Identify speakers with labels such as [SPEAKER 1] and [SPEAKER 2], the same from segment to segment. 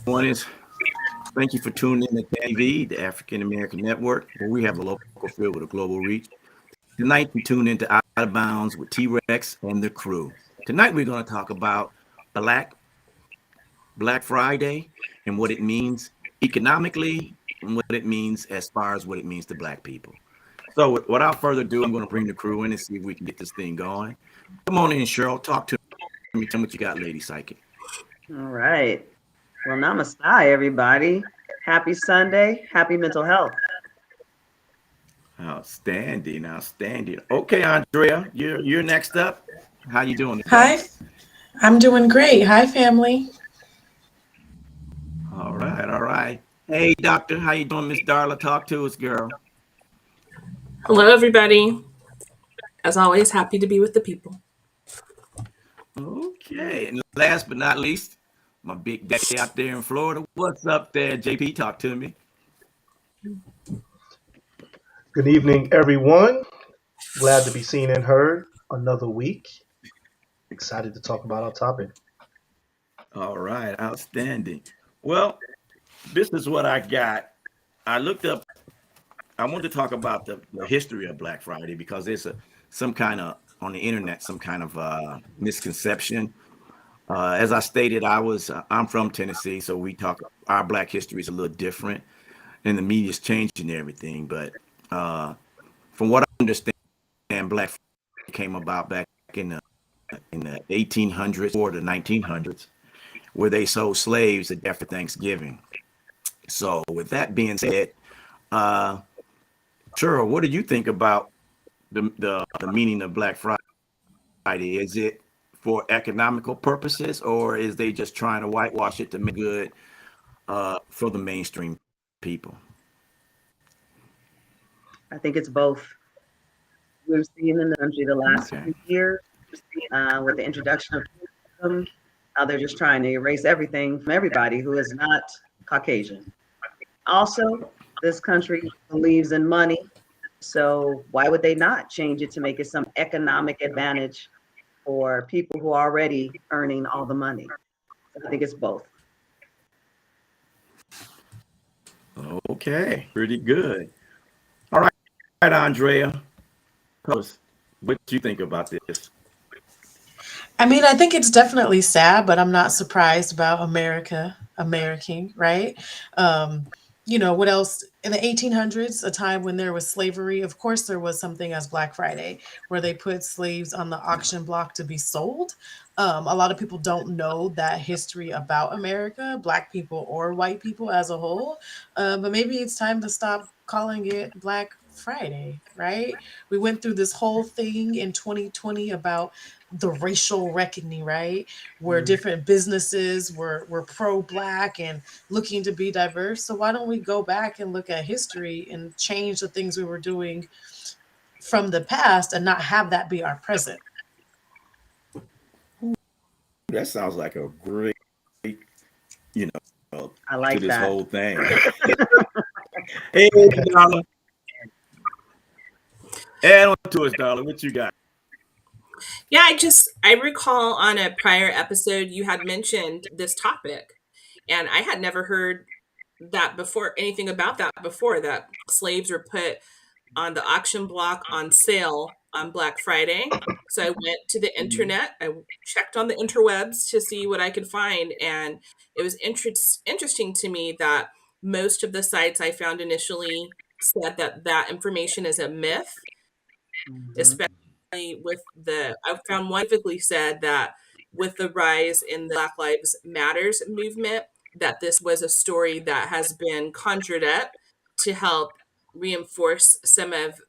[SPEAKER 1] morning. Thank you for tuning in to KV, the African American Network, where we have a local feel with a global reach. Tonight, we tune into Out of Bounds with T Rex and the crew. Tonight, we're going to talk about Black Black Friday and what it means economically and what it means as far as what it means to Black people. So, without further ado, I'm going to bring the crew in and see if we can get this thing going. Come on in, Cheryl. Talk to me. Tell me what you got, Lady Psychic.
[SPEAKER 2] All right. Well, namaste, everybody. Happy Sunday. Happy mental health.
[SPEAKER 1] Outstanding, outstanding. Okay, Andrea, you're next up. How you doing today?
[SPEAKER 3] Hi, I'm doing great. Hi, family.
[SPEAKER 1] All right, all right. Hey, doctor, how you doing, Miss Darla? Talk to us, girl.
[SPEAKER 4] Hello, everybody. As always, happy to be with the people.
[SPEAKER 1] Okay, and last but not least, my big daddy out there in Florida. What's up there, JP? Talk to me.
[SPEAKER 5] Good evening, everyone. Glad to be seen and heard another week. Excited to talk about our topic.
[SPEAKER 1] All right, outstanding. Well, this is what I got. I looked up. I want to talk about the history of Black Friday because there's some kind of on the internet some kind of misconception. As I stated, I'm from Tennessee, so we talk our Black history is a little different, and the media's changing everything. But uh, from what I understand, Black Friday came about back in the 1800s or the 1900s, where they sold slaves after Thanksgiving. So, with that being said, uh, Cheryl, what do you think about the meaning of Black Friday? Is it for economical purposes, or is they just trying to whitewash it to make good for the mainstream people?
[SPEAKER 2] I think it's both. We've seen in the country the last
[SPEAKER 1] Okay.
[SPEAKER 2] few years with the introduction of tourism, how they're just trying to erase everything from everybody who is not Caucasian. Also, this country believes in money. So why would they not change it to make it some economic advantage for people who are already earning all the money? I think it's both.
[SPEAKER 1] Okay, pretty good. All right, Andrea, tell us what you think about this.
[SPEAKER 3] I mean, I think it's definitely sad, but I'm not surprised about American, right? Um, what else? In the 1800s, a time when there was slavery, of course, there was something as Black Friday where they put slaves on the auction block to be sold. A lot of people don't know that history about America, Black people or white people as a whole. But maybe it's time to stop calling it Black Friday, right? We went through this whole thing in 2020 about the racial reckoning, right? Where
[SPEAKER 5] Mm.
[SPEAKER 3] different businesses were pro black and looking to be diverse. So why don't we go back and look at history and change the things we were doing from the past and not have that be our present?
[SPEAKER 1] That sounds like a great,
[SPEAKER 2] I
[SPEAKER 1] to
[SPEAKER 2] like
[SPEAKER 1] this
[SPEAKER 2] that.
[SPEAKER 1] whole thing. Hey, Darla, add on to us, Darla. What you got?
[SPEAKER 4] Yeah, I recall on a prior episode you had mentioned this topic, and I had never heard that before, anything about that before, that slaves were put on the auction block on sale on Black Friday. So I went to the
[SPEAKER 1] Mhm.
[SPEAKER 4] internet, I checked on the interwebs to see what I could find, and it was interesting to me that most of the sites I found initially said that that information is a myth,
[SPEAKER 2] Mhm.
[SPEAKER 4] especially with I found one specifically said that with the rise in the Black Lives Matters movement, that this was a story that has been conjured up to help reinforce some of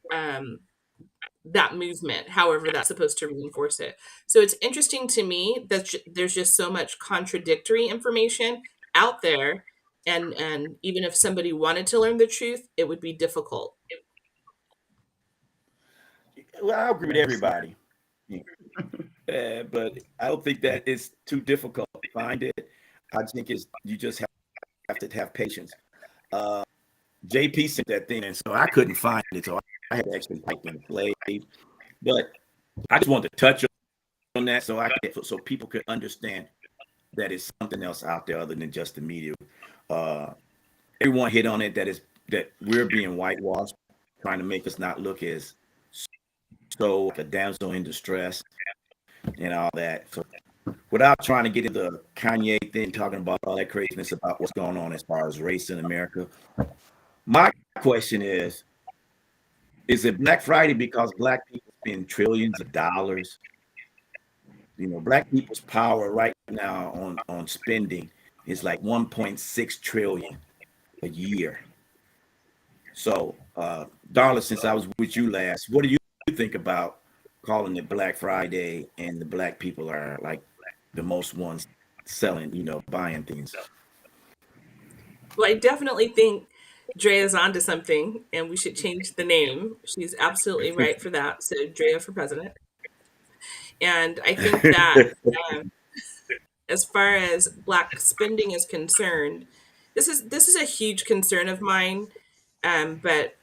[SPEAKER 4] that movement, however that's supposed to reinforce it. So it's interesting to me that there's just so much contradictory information out there, and even if somebody wanted to learn the truth, it would be difficult.
[SPEAKER 1] Well, I agree with
[SPEAKER 2] Yes.
[SPEAKER 1] everybody. But I don't think that it's too difficult to find it. I think it's you just have to have patience. Uh, JP sent that thing, and so I couldn't find it, so I had to actually type in play. But I just wanted to touch on that so people could understand that is something else out there other than just the media. Uh, Everyone hit on it that we're being whitewashed, trying to make us not look as so like a damsel in distress and all that. So without trying to get into the Kanye thing, talking about all that craziness about what's going on as far as race in America, my question is it Black Friday because Black people spend trillions of dollars? You know, Black people's power right now on spending is like 1.6 trillion a year. So, Darla, since I was with you last, what do you think about calling it Black Friday and the Black people are like the most ones selling, buying things?
[SPEAKER 4] Well, I definitely think Drea's onto something, and we should change the name. She's absolutely right for that. So, Drea for president. And I think that um, as far as Black spending is concerned, this is a huge concern of mine. But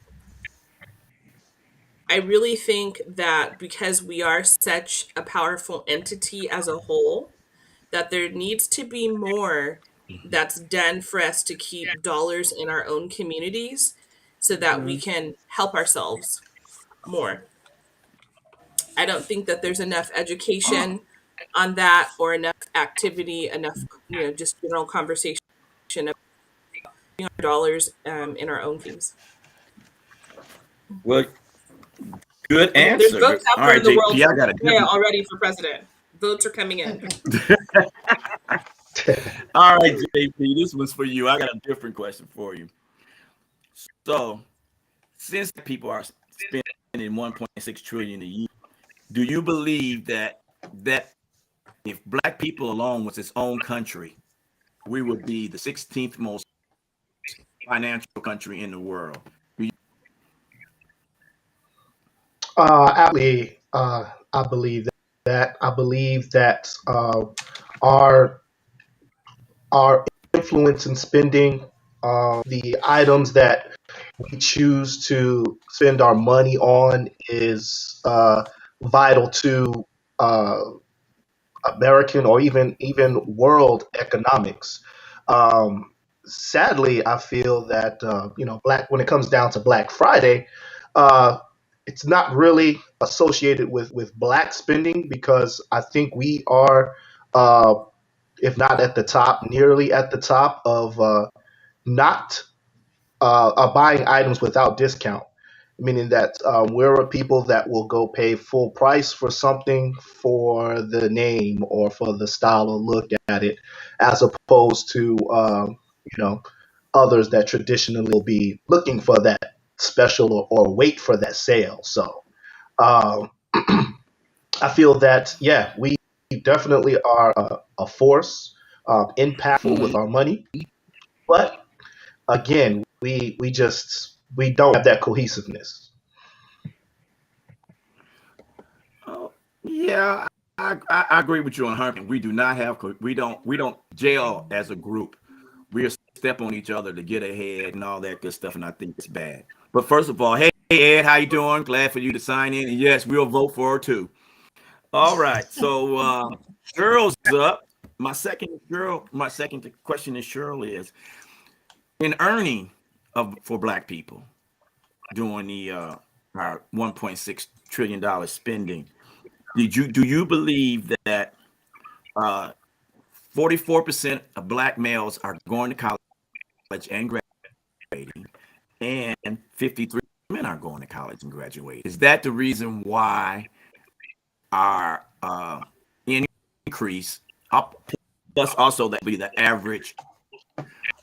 [SPEAKER 4] I really think that because we are such a powerful entity as a whole, that there needs to be more that's done for us to keep dollars in our own communities so that we
[SPEAKER 2] Mhm.
[SPEAKER 4] can help ourselves more. I don't think that there's enough education on that or enough activity, enough, just general conversation of our dollars in our own things.
[SPEAKER 1] Well, good
[SPEAKER 4] I mean, there's
[SPEAKER 1] answer.
[SPEAKER 4] votes out
[SPEAKER 1] All
[SPEAKER 4] there in
[SPEAKER 1] right,
[SPEAKER 4] the world
[SPEAKER 1] JP, I
[SPEAKER 4] for
[SPEAKER 1] got a
[SPEAKER 4] Andrea
[SPEAKER 1] different.
[SPEAKER 4] already for president. Votes are coming in.
[SPEAKER 1] All right, JP, this one's for you. I got a different question for you. So, since people are spending 1.6 trillion a year, do you believe that if Black people alone was its own country, we would be the 16th most financial country in the world?
[SPEAKER 5] Absolutely, I believe that. I believe that our our influence in spending, the items that we choose to spend our money on, is vital to uh, American or even world economics. Um, Sadly, I feel that black when it comes down to Black Friday, uh, it's not really associated with black spending, because I think we are, uh, if not at the top, nearly at the top of not buying items without discount, meaning that we're a people that will go pay full price for something for the name or for the style or look at it, as opposed to you know others that traditionally will be looking for that special, or wait for that sale. So um, I feel that, yeah, we definitely are a force, impactful with
[SPEAKER 1] Mhm.
[SPEAKER 5] our money, but again, we don't have that cohesiveness.
[SPEAKER 1] Oh, yeah, I agree with you on Hunting. We do not have we don't jail as a group. We are step on each other to get ahead and all that good stuff, and I think it's bad. But first of all, hey Ed, how you doing? Glad for you to sign in, and yes, we'll vote for her too. All right, so Cheryl's up. My second question to Cheryl is in earning of for Black people during the our 1.6 trillion dollars spending. Do you believe that 44% of Black males are going to college and graduating, and 53 men are going to college and graduating? Is that the reason why our increase up? Plus, also that be the average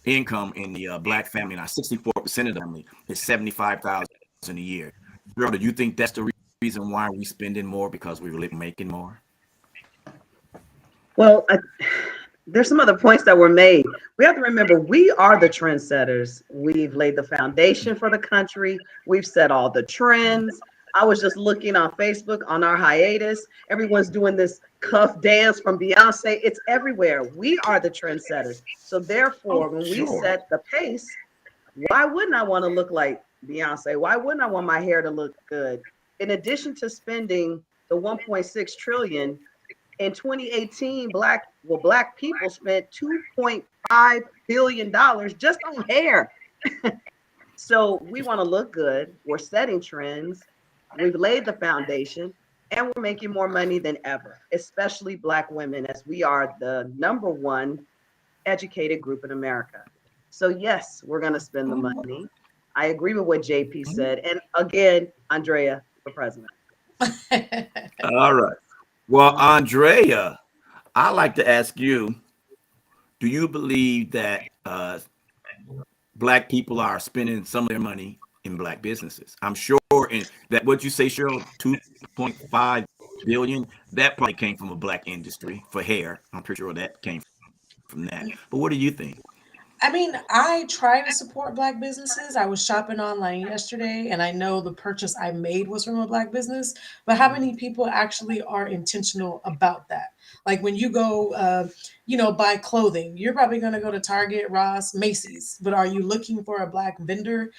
[SPEAKER 1] income in the Black family. Now, 64% of them is 75,000 a year. Girl, do you think that's the reason why we spending more because we really making more?
[SPEAKER 2] Well, there's some other points that were made. We have to remember we are the trendsetters. We've laid the foundation for the country. We've set all the trends. I was just looking on Facebook on our hiatus. Everyone's doing this cuff dance from Beyonce. It's everywhere. We are the trendsetters. So therefore,
[SPEAKER 1] Oh,
[SPEAKER 2] when we
[SPEAKER 1] sure.
[SPEAKER 2] set the pace, why wouldn't I want to look like Beyonce? Why wouldn't I want my hair to look good? In addition to spending the 1.6 trillion, In 2018, black people spent $2.5 billion just on hair. So we want to look good. We're setting trends. We've laid the foundation and we're making more money than ever, especially Black women, as we are the number one educated group in America. So yes, we're going to spend the money. I agree with what JP said. And again, Andrea for president.
[SPEAKER 1] All right. Well, Andrea, I'd like to ask you, do you believe that Black people are spending some of their money in Black businesses? I'm sure in that what you say, Cheryl, 2.5 billion, that probably came from a Black industry for hair. I'm pretty sure that came from that. But what do you think?
[SPEAKER 3] I mean, I try to support Black businesses. I was shopping online yesterday and I know the purchase I made was from a Black business, but how many people actually are intentional about that? Like when you go, buy clothing, you're probably going to go to Target, Ross, Macy's, but are you looking for a Black vendor,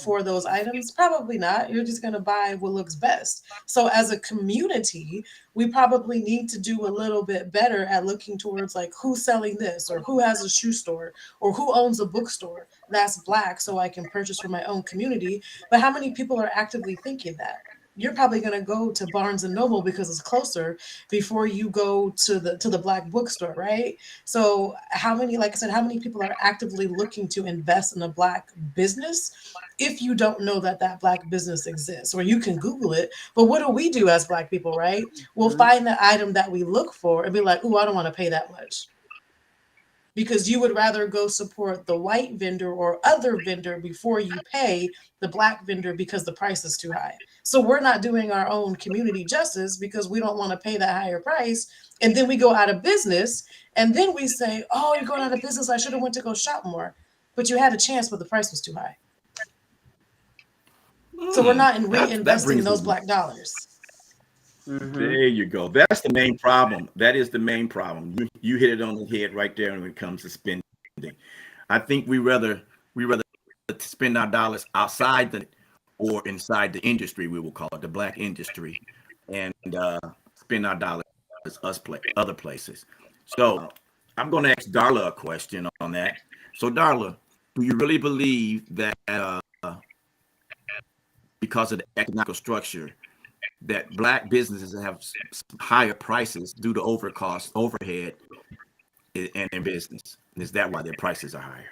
[SPEAKER 3] for those items? Probably not. You're just going to buy what looks best. So as a community, we probably need to do a little bit better at looking towards like who's selling this or who has a shoe store or who owns a bookstore that's Black so I can purchase for my own community. But how many people are actively thinking that? You're probably going to go to Barnes and Noble because it's closer before you go to the Black bookstore, right? So how many, like I said, how many people are actively looking to invest in a Black business if you don't know that Black business exists? Or you can Google it, but what do we do as Black people, right? We'll find the item that we look for and be like, "Ooh, I don't want to pay that much." Because you would rather go support the white vendor or other vendor before you pay the Black vendor because the price is too high. So we're not doing our own community justice because we don't want to pay that higher price. And then we go out of business and then we say, "Oh, you're going out of business. I should have went to go shop more." But you had a chance, but the price was too high. So we're not
[SPEAKER 1] That
[SPEAKER 3] reinvesting
[SPEAKER 1] brings
[SPEAKER 3] those
[SPEAKER 1] me.
[SPEAKER 3] Black dollars.
[SPEAKER 1] There you go. That's the main problem. That is the main problem. You hit it on the head right there when it comes to spending. I think we rather spend our dollars outside the or inside the industry, we will call it the Black industry, and spend our dollars other places. So I'm going to ask Darla a question on that. So Darla, do you really believe that because of the economic structure that Black businesses have higher prices due to overhead in their business? Is that why their prices are higher?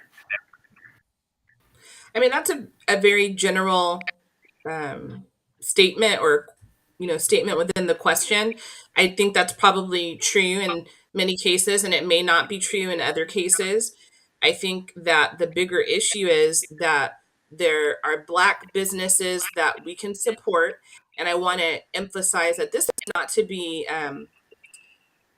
[SPEAKER 4] I mean, that's a very general statement or statement within the question. I think that's probably true in many cases and it may not be true in other cases. I think that the bigger issue is that there are Black businesses that we can support, and I want to emphasize that this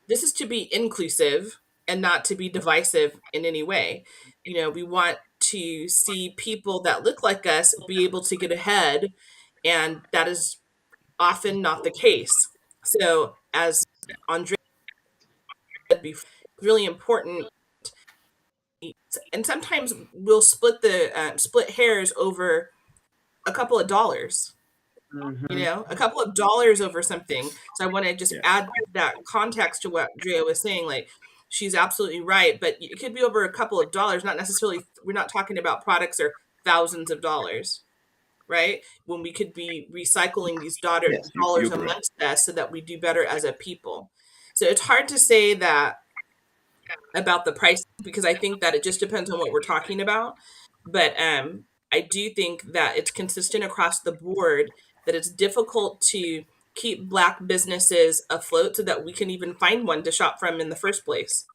[SPEAKER 4] is to be inclusive and not to be divisive in any way. We want to see people that look like us be able to get ahead, and that is often not the case. So, as Andrea said before, it's really important, and sometimes we'll split hairs over a couple of dollars. A couple of dollars over something. So I want to just
[SPEAKER 1] Yes.
[SPEAKER 4] add that context to what Drea was saying. Like, she's absolutely right, but it could be over a couple of dollars, not necessarily, we're not talking about products or thousands of dollars, right? When we could be recycling these
[SPEAKER 1] Yes, you're
[SPEAKER 4] dollars
[SPEAKER 1] correct.
[SPEAKER 4] amongst us so that we do better as a people. So it's hard to say that about the price because I think that it just depends on what we're talking about. But I do think that it's consistent across the board that it's difficult to keep Black businesses afloat so that we can even find one to shop from in the first place.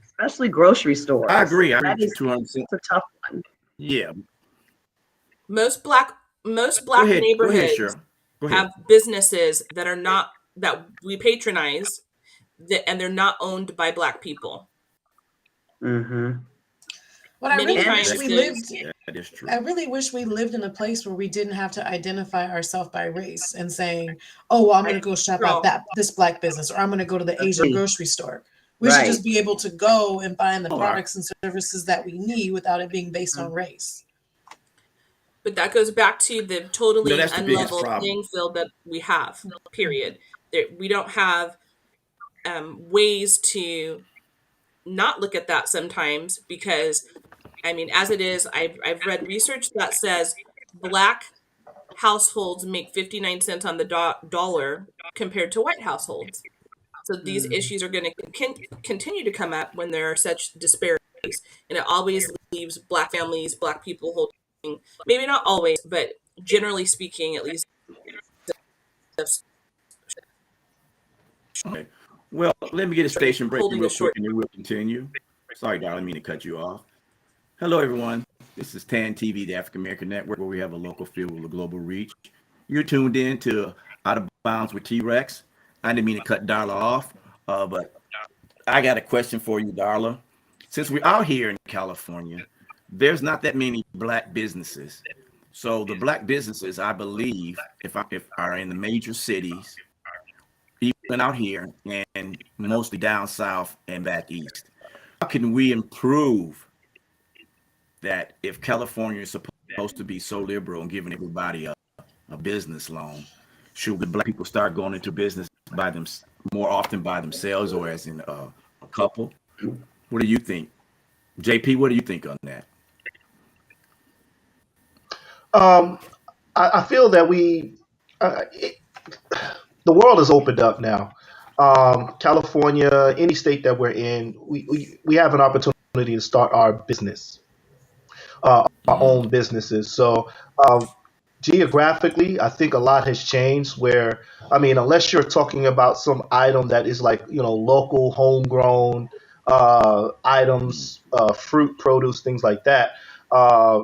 [SPEAKER 2] Especially grocery
[SPEAKER 1] I
[SPEAKER 2] stores.
[SPEAKER 1] agree. I agree
[SPEAKER 2] That
[SPEAKER 1] with you
[SPEAKER 2] is
[SPEAKER 1] 200%.
[SPEAKER 2] a tough one.
[SPEAKER 1] Yeah.
[SPEAKER 4] Most
[SPEAKER 1] Go
[SPEAKER 4] Black
[SPEAKER 1] ahead. Go ahead,
[SPEAKER 4] neighborhoods
[SPEAKER 1] Cheryl. Go ahead.
[SPEAKER 4] have businesses that are not that we patronize and they're not owned by Black people.
[SPEAKER 2] Mm-hmm.
[SPEAKER 3] What I
[SPEAKER 4] Many
[SPEAKER 3] really
[SPEAKER 2] And
[SPEAKER 3] wish
[SPEAKER 4] times
[SPEAKER 3] we
[SPEAKER 4] those
[SPEAKER 3] lived
[SPEAKER 1] That is true.
[SPEAKER 3] I really wish we lived in a place where we didn't have to identify ourselves by race and saying, "Oh, well, I'm going to go shop at
[SPEAKER 4] girl,
[SPEAKER 3] this Black business, or I'm going to go to the Asian
[SPEAKER 2] agree.
[SPEAKER 3] grocery store." We should
[SPEAKER 2] Right.
[SPEAKER 3] just be able to go and find the
[SPEAKER 1] All right.
[SPEAKER 3] products and services that we need without it being based on race.
[SPEAKER 4] But that goes back to the totally
[SPEAKER 1] That's the biggest
[SPEAKER 4] unlevel
[SPEAKER 1] problem.
[SPEAKER 4] playing field that we have, period. We don't have ways to not look at that sometimes because, I mean, as it is, I've read research that says Black households make 59 cents on the dollar compared to white households. So these
[SPEAKER 2] Mm.
[SPEAKER 4] issues are going to continue to come up when there are such disparities. And it always leaves Black families, Black people holding, maybe not always, but generally speaking, at least.
[SPEAKER 1] Okay. Well, let me get a station break
[SPEAKER 4] Holding
[SPEAKER 1] real
[SPEAKER 4] the
[SPEAKER 1] quick
[SPEAKER 4] short.
[SPEAKER 1] and then we'll continue. Sorry, Darla, I didn't mean to cut you off. Hello, everyone. This is TAN TV, the African American Network, where we have a local feel with a global reach. You're tuned in to Out of Bounds with T-Rex. I didn't mean to cut Darla off, but I got a question for you, Darla. Since we're out here in California, there's not that many Black businesses. So the Black businesses, I believe, if are in the major cities, even out here and mostly down south and back east. How can we improve that if California is supposed to be so liberal and giving everybody a business loan? Should the Black people start going into business by them more often by themselves or as in a couple? What do you think, JP? What do you think on that?
[SPEAKER 5] Um, I feel that the world has opened up now. California, any state that we're in, we have an opportunity to start our business, our
[SPEAKER 1] Mm-hmm.
[SPEAKER 5] own businesses. So geographically, I think a lot has changed. Where I mean, unless you're talking about some item that is like local, homegrown items, fruit, produce, things like that. Uh,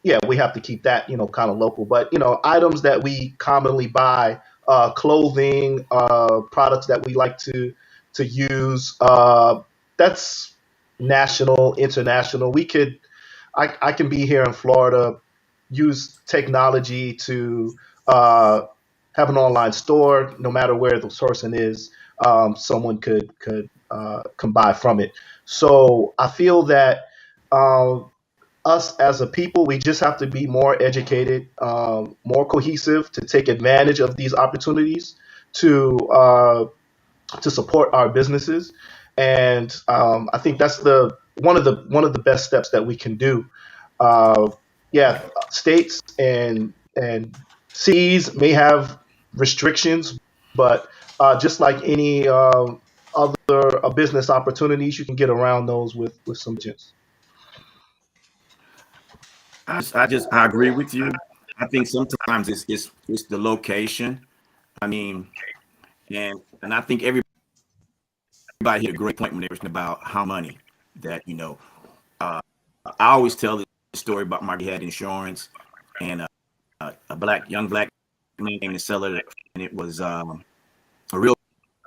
[SPEAKER 5] yeah, we have to keep that, kind of local. But, items that we commonly buy, clothing, products that we like to use, that's national, international. I can be here in Florida, use technology to have an online store, no matter where the sourcing is, someone can buy from it. So I feel that. Um, us as a people, we just have to be more educated, more cohesive to take advantage of these opportunities to uh, to support our businesses. And I think that's the one of the best steps that we can do. Uh, yeah, states and cities may have restrictions, but just like any other business opportunities, you can get around those with some agents.
[SPEAKER 1] I agree with you. I think sometimes it's the location. I mean, and I think everybody hit a great point when they were talking about how money that uh, I always tell this story about my had insurance and a young black man came to sell it and it was a real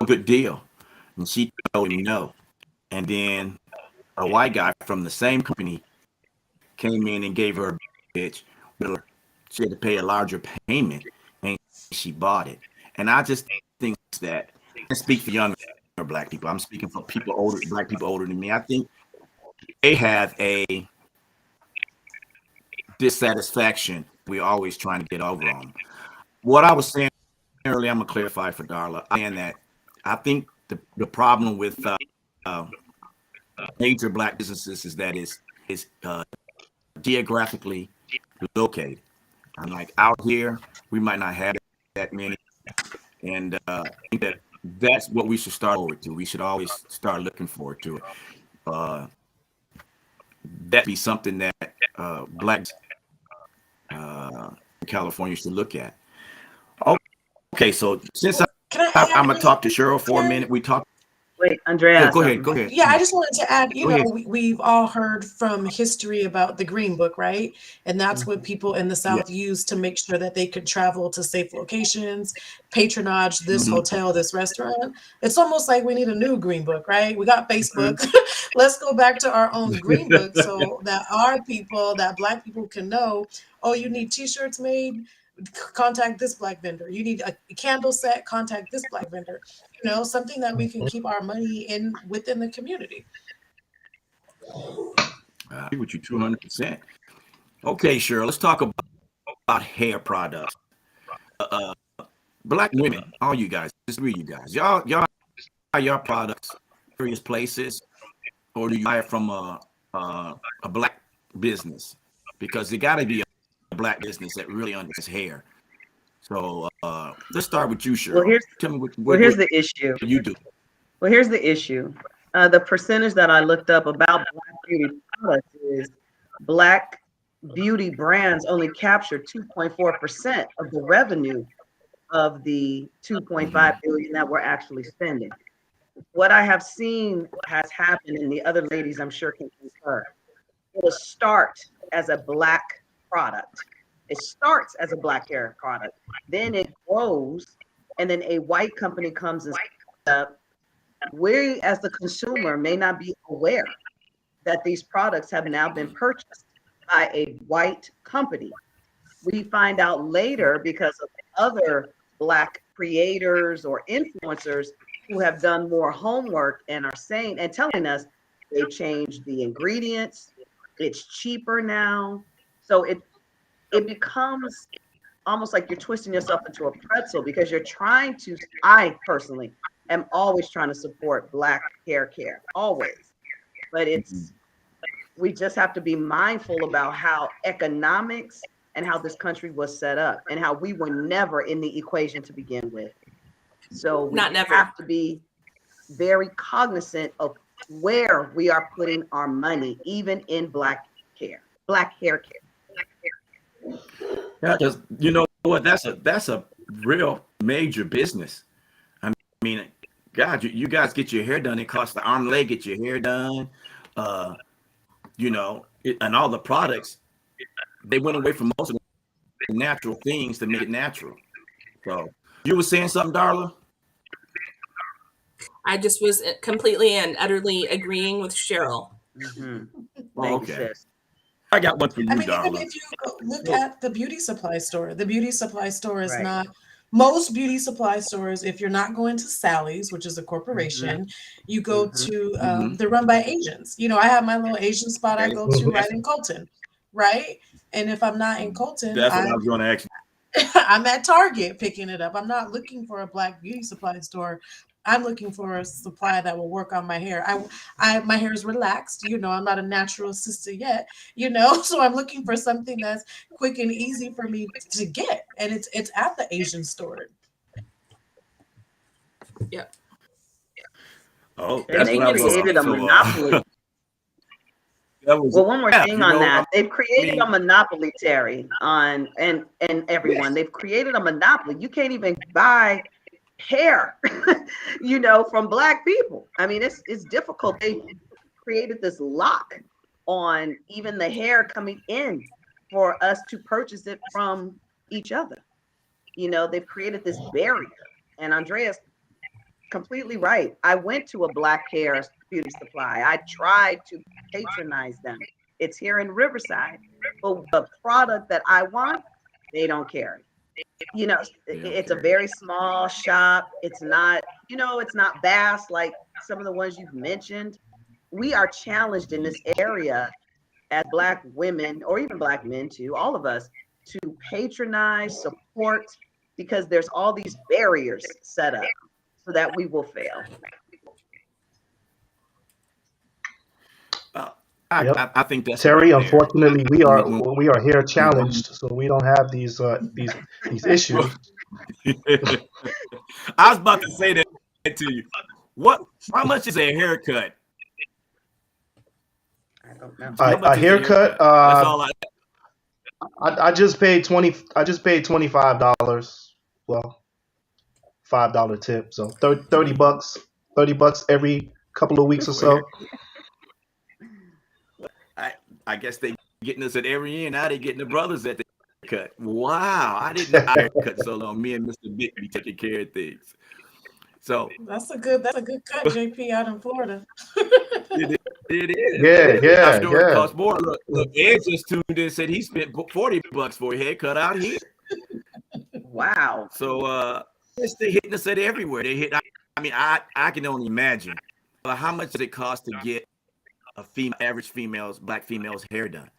[SPEAKER 1] good deal and she told him no, and then a white guy from the same company came in and gave her a bitch, but she had to pay a larger payment and she bought it. And I just think that I speak for younger black people. I'm speaking for black people older than me. I think they have a dissatisfaction we're always trying to get over on. What I was saying earlier, I'm gonna clarify for Darla, and that I think the problem with major black businesses is that is geographically located. I'm like out here, we might not have that many, and I think that's what we should start forward to. We should always start looking forward to it. Uh, that be something that blacks in California should look at. Okay, so since
[SPEAKER 3] Can I
[SPEAKER 1] I'm
[SPEAKER 3] add
[SPEAKER 1] gonna talk to Cheryl for a
[SPEAKER 3] anything?
[SPEAKER 1] minute, we talked.
[SPEAKER 2] Wait, Andrea
[SPEAKER 1] Yeah,
[SPEAKER 2] has
[SPEAKER 1] go ahead,
[SPEAKER 2] something.
[SPEAKER 1] go ahead.
[SPEAKER 3] Yeah, I just wanted to add,
[SPEAKER 1] Go ahead.
[SPEAKER 3] we've all heard from history about the Green Book, right? And that's what people in the
[SPEAKER 1] Yeah.
[SPEAKER 3] South used to make sure that they could travel to safe locations, patronage this
[SPEAKER 1] Mhm.
[SPEAKER 3] hotel, this restaurant. It's almost like we need a new Green Book, right? We got Facebook.
[SPEAKER 1] Mhm.
[SPEAKER 3] Let's go back to our own Green Book so that our people, that Black people can know, oh, you need t-shirts made, contact this Black vendor. You need a candle set, contact this Black vendor. Something that we can keep our money in within the community.
[SPEAKER 1] I agree with you 200%. Okay, Cheryl, let's talk about about hair products. Uh, Black women, all you guys, just read you guys, y'all buy your products various places, or do you buy it from a black business? Because it got to be a black business that really understands hair. So let's start with you,
[SPEAKER 2] Well,
[SPEAKER 1] Cheryl. Tell me
[SPEAKER 2] well, here's the issue.
[SPEAKER 1] what you do.
[SPEAKER 2] Well, here's the issue. The percentage that I looked up about Black beauty products is Black beauty brands only capture 2.4% of the revenue of the 2.5 billion that we're actually spending. What I have seen has happened, and the other ladies I'm sure can concur, it will start as a Black product. It starts as a Black hair product. Then it grows, and then a white company comes and up. We, as the consumer, may not be aware that these products have now been purchased by a white company. We find out later because of other Black creators or influencers who have done more homework and are saying and telling us they changed the ingredients, it's cheaper now. So it becomes almost like you're twisting yourself into a pretzel because you're trying to, I personally am always trying to support Black hair care, always. But we just have to be mindful about how economics and how this country was set up and how we were never in the equation to begin with. So we have to be very cognizant of where we are putting our money, even in Black hair care.
[SPEAKER 1] Yeah, because you know what? That's a real major business. I mean, God, you guys get your hair done. It costs the arm and leg get your hair done. You know, and all the products, they went away from most of the natural things to make it natural. So you were saying something, Darla?
[SPEAKER 4] I just was completely and utterly agreeing with Cheryl.
[SPEAKER 1] Okay. I got one for you,
[SPEAKER 3] I mean, even
[SPEAKER 1] Darla.
[SPEAKER 3] if you look at the beauty supply store is
[SPEAKER 2] Right.
[SPEAKER 3] not most beauty supply stores. If you're not going to Sally's, which is a corporation, you go to they're run by Asians. You know, I have my little Asian spot I go to right in Colton, right? And if I'm not in Colton,
[SPEAKER 1] That's what I was going to ask you.
[SPEAKER 3] I'm at Target picking it up. I'm not looking for a Black beauty supply store. I'm looking for a supply that will work on my hair. My hair is relaxed. You know, I'm not a natural sister yet. You know, so I'm looking for something that's quick and easy for me to get, and it's at the Asian store.
[SPEAKER 4] Yep.
[SPEAKER 1] Oh,
[SPEAKER 2] And
[SPEAKER 1] that's
[SPEAKER 2] they
[SPEAKER 1] what I was
[SPEAKER 2] created a monopoly. Well, one more thing on that. They've created a monopoly, Terry, on and everyone. They've created a monopoly. You can't even buy hair, you know, from Black people. I mean, it's difficult. They created this lock on even the hair coming in for us to purchase it from each other. You know, they've created this barrier. And Andrea's completely right. I went to a Black hair beauty supply. I tried to patronize them. It's here in Riverside, but the product that I want, they don't carry. You know, it's a very small shop. It's not, you know, it's not vast like some of the ones you've mentioned. We are challenged in this area as Black women, or even Black men too, all of us, to patronize, support, because there's all these barriers set up so that we will fail.
[SPEAKER 1] I think that's
[SPEAKER 5] Terry.
[SPEAKER 1] right there.
[SPEAKER 5] Unfortunately, we are hair challenged, so we don't have these issues.
[SPEAKER 1] I was about to say that to you. How much is a haircut?
[SPEAKER 2] I don't know.
[SPEAKER 5] A haircut.
[SPEAKER 1] That's all
[SPEAKER 5] I just paid $25. Well, $5 tip, so $30. $30 every couple of weeks or so.
[SPEAKER 1] I guess they getting us at every end. Now they getting the brothers at the cut. Wow, I didn't know I haircut so long. Me and Mr. Big be taking care of things. So
[SPEAKER 3] That's a good cut, JP, out in Florida.
[SPEAKER 1] it is.
[SPEAKER 5] Yeah.
[SPEAKER 1] I'm sure it costs more. Look, Ed just tuned in and said he spent $40 for a haircut out here.
[SPEAKER 2] Wow.
[SPEAKER 1] So they're hitting us at everywhere. They hit. I mean, I can only imagine. How much does it cost to get a average Black female's hair done?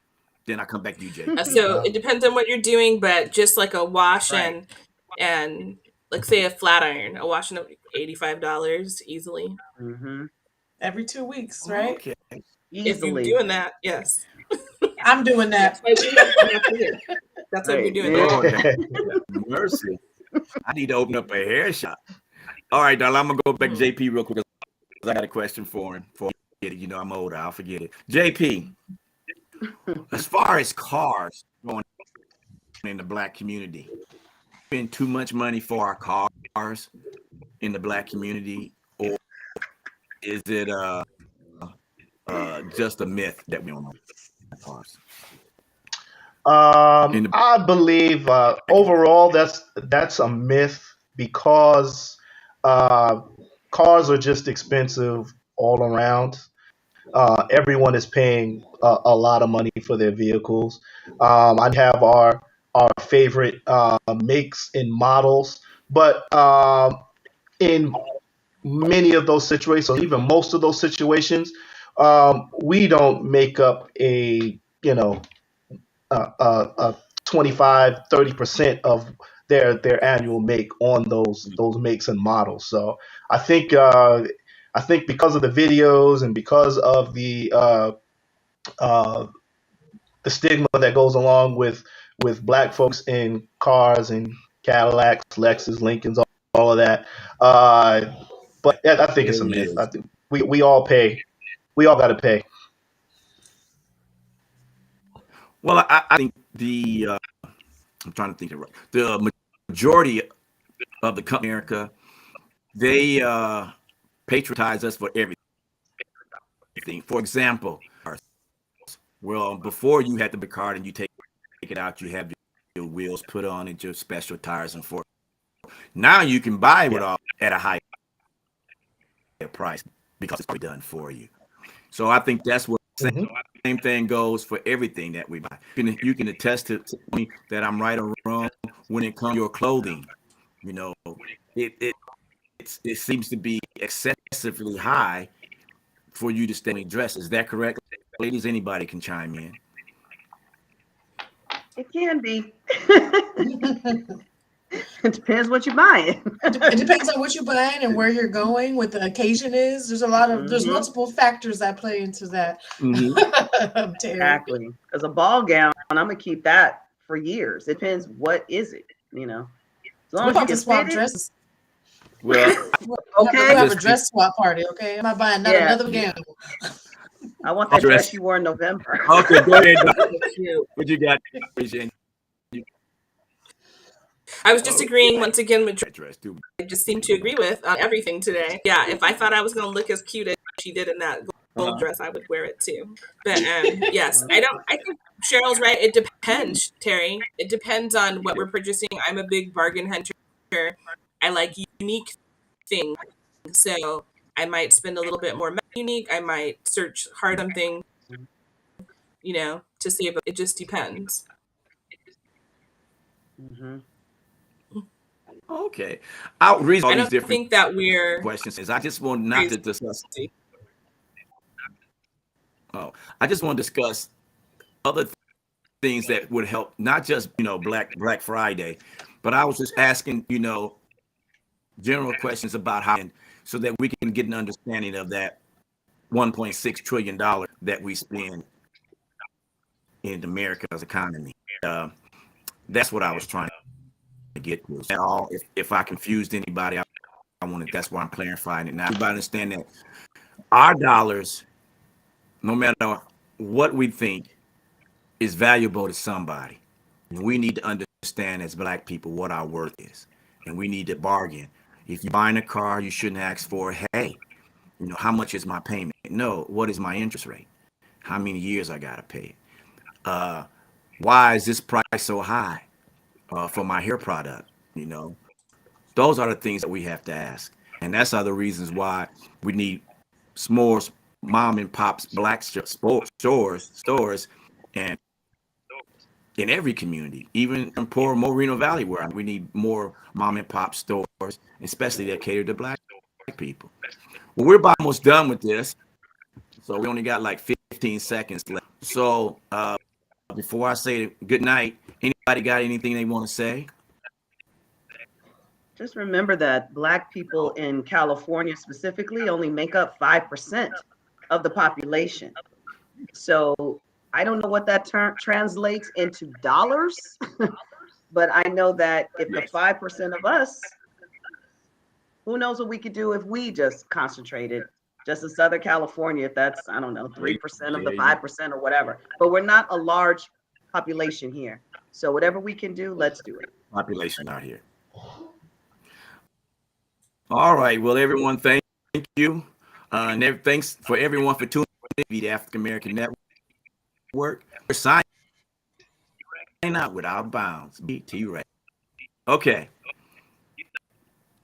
[SPEAKER 1] then I come back to you, JP.
[SPEAKER 4] So it depends on what you're doing, but just like a wash
[SPEAKER 2] Right.
[SPEAKER 4] and like say a flat iron, a wash and $85 easily.
[SPEAKER 2] Mm-hmm.
[SPEAKER 3] Every 2 weeks, right?
[SPEAKER 1] Okay.
[SPEAKER 4] If you're
[SPEAKER 2] Easily.
[SPEAKER 4] doing that, yes.
[SPEAKER 3] I'm doing
[SPEAKER 4] That's
[SPEAKER 3] that.
[SPEAKER 4] why we have enough here. That's why we're
[SPEAKER 2] Right.
[SPEAKER 4] doing
[SPEAKER 2] Yeah.
[SPEAKER 1] Lord
[SPEAKER 4] that.
[SPEAKER 1] have mercy. I need to open up a hair shop. All right, Darla, I'm gonna go back to JP real quick, 'cause I got a question for him. I'm older, I'll forget it. JP, as far as cars going in the Black community, spend too much money for our cars in the Black community, or is it just a myth that we don't know cars in the
[SPEAKER 5] I believe
[SPEAKER 1] Black community?
[SPEAKER 5] overall that's a myth because cars are just expensive all around. Everyone is paying a lot of money for their vehicles. I have our favorite makes and models, but in many of those situations, even most of those situations, we don't make up a 25-30% of their annual make on those makes and models. So I think I think because of the videos and because of uh, the stigma that goes along with black folks in cars and Cadillacs, Lexus, Lincolns, all of that. But yeah, I think it's a
[SPEAKER 1] It
[SPEAKER 5] myth. I
[SPEAKER 1] is.
[SPEAKER 5] think we all pay. We all got to pay.
[SPEAKER 1] Well, I think I'm trying to think of the majority of the company in America, they patronize us for everything. For example, well, before you had the big card and you take it out, you have your wheels put on and your special tires and fork. Now you can buy it
[SPEAKER 5] Yeah.
[SPEAKER 1] all at a higher price because it's already done for you. So I think that's what
[SPEAKER 5] Hmm.
[SPEAKER 1] same thing goes for everything that we buy. You can attest to me that I'm right or wrong when it comes to your clothing. You know, it it seems to be excessively high for you to stay dressed. Is that correct, ladies? Anybody can chime in.
[SPEAKER 2] It can be. It depends what you're buying.
[SPEAKER 3] It depends on what you're buying and where you're going, what the occasion is. There's
[SPEAKER 2] Hmm.
[SPEAKER 3] multiple factors that play into that.
[SPEAKER 1] Mm-hmm.
[SPEAKER 3] Terry.
[SPEAKER 2] Exactly. Because a ball gown, I'm gonna keep that for years. It depends what is it, as long
[SPEAKER 3] We're
[SPEAKER 2] as you
[SPEAKER 3] about to
[SPEAKER 2] can
[SPEAKER 3] swap
[SPEAKER 2] fit it.
[SPEAKER 3] dresses.
[SPEAKER 1] Well,
[SPEAKER 2] Okay.
[SPEAKER 3] We'll
[SPEAKER 1] I
[SPEAKER 3] have a
[SPEAKER 1] just think,
[SPEAKER 3] dress swap party, okay? I'm not buying not
[SPEAKER 2] Yeah.
[SPEAKER 3] another
[SPEAKER 1] yeah.
[SPEAKER 3] gown.
[SPEAKER 2] I want
[SPEAKER 1] I'll
[SPEAKER 2] that dress
[SPEAKER 1] dress.
[SPEAKER 2] you wore in November.
[SPEAKER 1] Okay, go ahead. Doc.
[SPEAKER 4] So cute.
[SPEAKER 1] What you got? Jen?
[SPEAKER 4] I was just
[SPEAKER 1] Okay,
[SPEAKER 4] agreeing once again with
[SPEAKER 1] that dress too.
[SPEAKER 4] I just seem to agree with on everything today. Yeah, if I thought I was going to look as cute as she did in that gold
[SPEAKER 1] Uh-huh.
[SPEAKER 4] dress, I would wear it too. But yes, I don't. I think Cheryl's right. It depends, Terry. It depends on what we're purchasing. I'm a big bargain hunter. I like unique things, so I might spend a little bit more money unique. I might search hard on things, to save. It just depends.
[SPEAKER 2] Hmm.
[SPEAKER 1] Okay. I'll read all
[SPEAKER 4] I
[SPEAKER 1] these
[SPEAKER 4] don't
[SPEAKER 1] different
[SPEAKER 4] think that we're
[SPEAKER 1] questions. Is I just want not
[SPEAKER 4] crazy.
[SPEAKER 1] to discuss. Oh, I just want to discuss other things that would help, not just Black Friday, but I was just asking general questions about how, so that we can get an understanding of that 1.6 trillion that we spend in America's economy. Uh, that's what I was trying to get to. At all, if I confused anybody, I wanted. That's why I'm clarifying it now. Everybody understand that our dollars, no matter what we think, is valuable to somebody. And we need to understand as Black people what our worth is, and we need to bargain. If you're buying a car, you shouldn't ask for, hey, how much is my payment? No, what is my interest rate? How many years I gotta pay it? Uh, why is this price so high for my hair product? You know, those are the things that we have to ask, and that's other reasons why we need more mom and pops Black stores, and in every community, even in poor Moreno Valley, where we need more mom and pop stores, especially that cater to Black people. Well, we're about almost done with this, so we only got like 15 seconds left. So before I say good night, anybody got anything they want to say?
[SPEAKER 2] Just remember that Black people in California specifically only make up 5% of the population. So I don't know what that term translates into dollars, but I know that if the 5% of us, who knows what we could do if we just concentrated just in Southern California, if that's, I don't know, 3% of the 5% or whatever. But we're not a large population here. So whatever we can do, let's do it.
[SPEAKER 1] Population out here. All right. Well, everyone, thank you. And thanks for everyone for tuning in to the African American Network. We're signing out with Out Bounds. BT Ray. Okay.